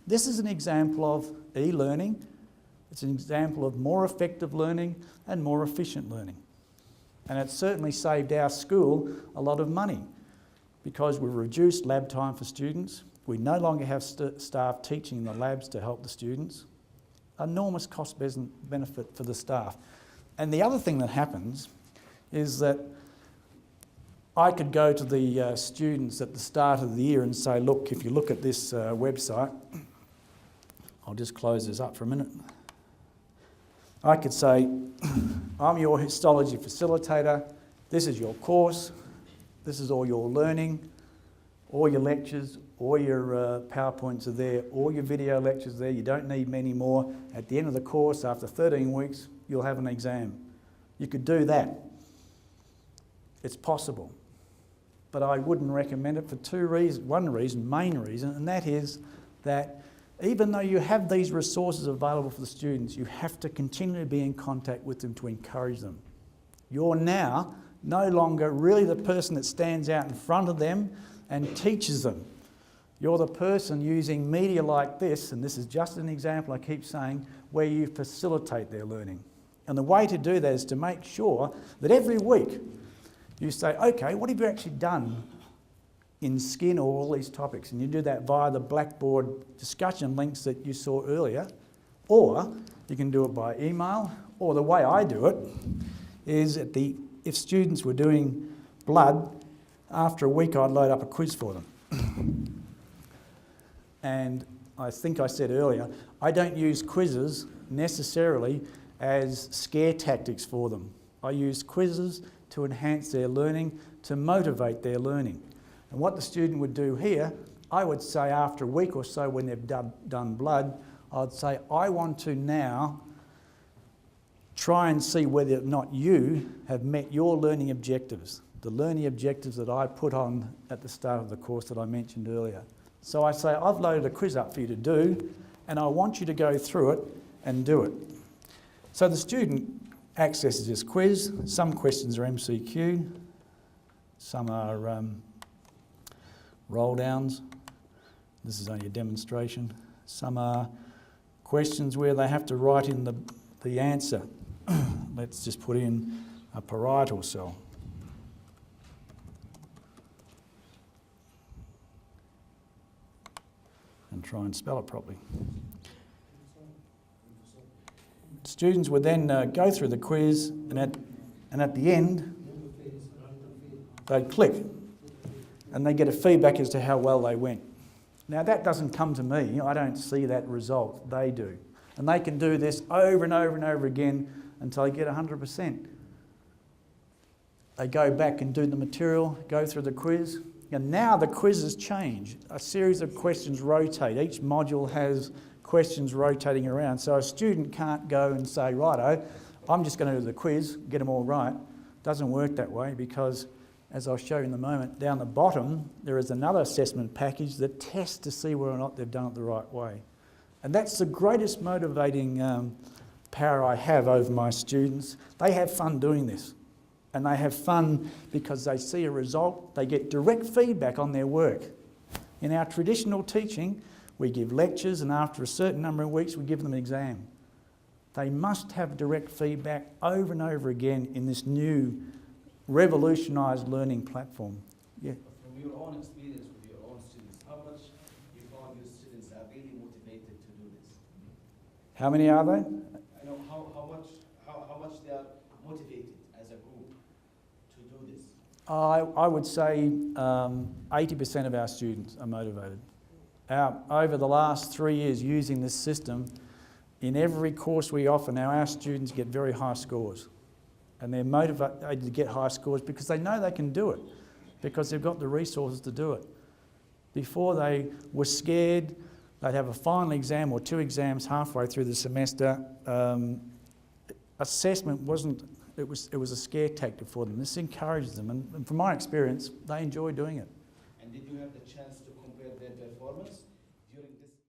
This is an example of e-learning. It's an example of more effective learning and more efficient learning. And it's certainly saved our school a lot of money because we've reduced lab time for students. We no longer have staff teaching in the labs to help the students. Enormous cost benefit for the staff. And the other thing that happens is that I could go to the students at the start of the year and say, look, if you look at this website, I'll just close this up for a minute. I could say, I'm your histology facilitator, this is your course, this is all your learning, all your lectures, all your PowerPoints are there, all your video lectures are there, you don't need many more. At the end of the course, after 13 weeks, you'll have an exam. You could do that. It's possible. But I wouldn't recommend it for two reasons. One reason, main reason, and that is that even though you have these resources available for the students, you have to continually be in contact with them to encourage them. You're now no longer really the person that stands out in front of them and teaches them. You're the person using media like this, and this is just an example I keep saying, where you facilitate their learning. And the way to do that is to make sure that every week you say, okay, what have you actually done in skin or all these topics? And you do that via the Blackboard discussion links that you saw earlier, or you can do it by email, or the way I do it is if students were doing blood, after a week I'd load up a quiz for them. And I think I said earlier, I don't use quizzes necessarily as scare tactics for them. I use quizzes to enhance their learning, to motivate their learning. And what the student would do here, I would say after a week or so when they've done blood, I'd say, I want to now try and see whether or not you have met your learning objectives, the learning objectives that I put on at the start of the course that I mentioned earlier. So I say, I've loaded a quiz up for you to do, and I want you to go through it and do it. So the student accesses this quiz. Some questions are MCQ, some are roll downs. This is only a demonstration. Some are questions where they have to write in the answer. Let's just put in a parietal cell. And try and spell it properly. Students would then go through the quiz, and at the end, they'd click, and they get a feedback as to how well they went. Now that doesn't come to me, I don't see that result, they do. And they can do this over and over and over again until they get 100%. They go back and do the material, go through the quiz, and now the quizzes change. A series of questions rotate. Each module has questions rotating around. So a student can't go and say, righto, I'm just going to do the quiz, get them all right. It doesn't work that way because, as I'll show you in a moment, down the bottom there is another assessment package that tests to see whether or not they've done it the right way. And that's the greatest motivating power I have over my students. They have fun doing this. And they have fun because they see a result, they get direct feedback on their work. In our traditional teaching, we give lectures, and after a certain number of weeks we give them an exam. They must have direct feedback over and over again in this new revolutionised learning platform. Yeah. From your own experience with your own students, how much you found your students are really motivated to do this? How many are they? I know how much they are motivated as a group to do this. I would say 80% of our students are motivated. Over the last 3 years using this system, in every course we offer now, our students get very high scores. And they're motivated to get high scores because they know they can do it, because they've got the resources to do it. Before they were scared, they'd have a final exam or 2 exams halfway through the semester. Assessment wasn't, it was a scare tactic for them. This encourages them, and from my experience, they enjoy doing it. And did you have the chance to compare their performance